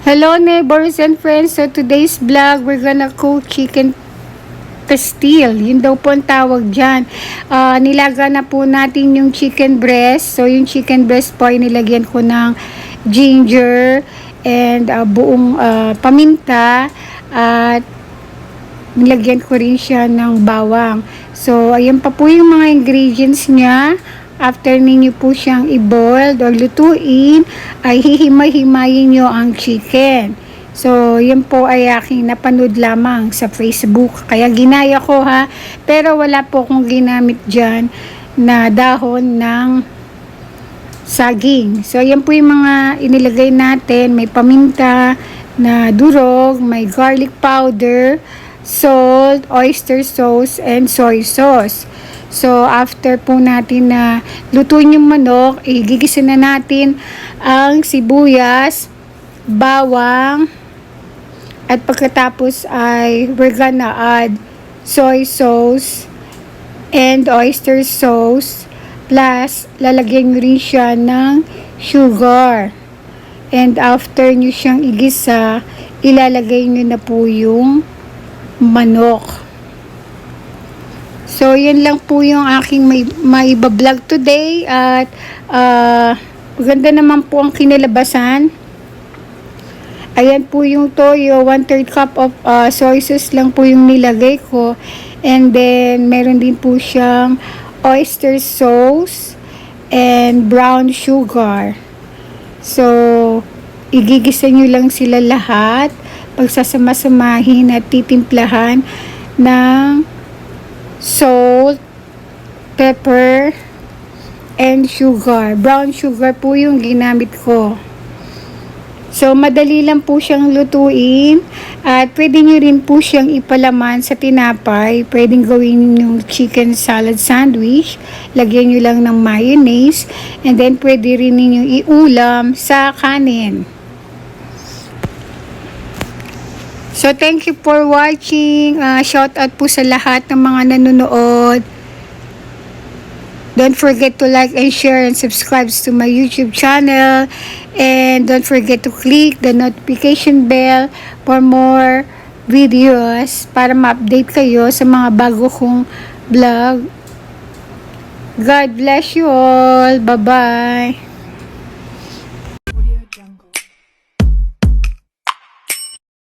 Hello neighbors and friends, so today's vlog we're gonna cook chicken pastil, yun daw po ang tawag dyan. Nilaga na po natin yung chicken breast. So yung chicken breast po ay nilagyan ko ng ginger and buong paminta at nilagyan ko rin siya ng bawang. So ayan pa po yung mga ingredients niya. After ninyo po siyang i-boil or lutuin, ay hihimay-himayin nyo ang chicken. So, yan po ay aking napanood lamang sa Facebook. Kaya ginaya ko ha. Pero wala po akong ginamit dyan na dahon ng saging. So, yan po yung mga inilagay natin. May paminta na durog, may garlic powder, salt, oyster sauce, and soy sauce. So, after po natin na lutuin yung manok, gigisin na natin ang sibuyas, bawang, at pagkatapos ay we're gonna add soy sauce and oyster sauce, plus lalagyan nyo rin siya ng sugar. And after nyo siyang igisa, ilalagay nyo na po yung manok. So, yan lang po yung aking maiba-vlog today. At, maganda naman po ang kinalabasan. Ayan po yung toyo. 1/3 cup of soy sauce lang po yung nilagay ko. And then, meron din po siyang oyster sauce and brown sugar. So, igigisa nyo lang sila lahat. Pagsasama-samahin at titimplahan ng salt, pepper, and sugar. Brown sugar po yung ginamit ko. So, madali lang po siyang lutuin. At pwede nyo rin po siyang ipalaman sa tinapay. Pwedeng gawin yung chicken salad sandwich. Lagyan nyo lang ng mayonnaise. And then, pwede rin ninyo iulam sa kanin. So, thank you for watching. Shout out po sa lahat ng mga nanonood. Don't forget to like and share and subscribe to my YouTube channel. And don't forget to click the notification bell for more videos para ma-update kayo sa mga bago kong vlog. God bless you all. Bye-bye.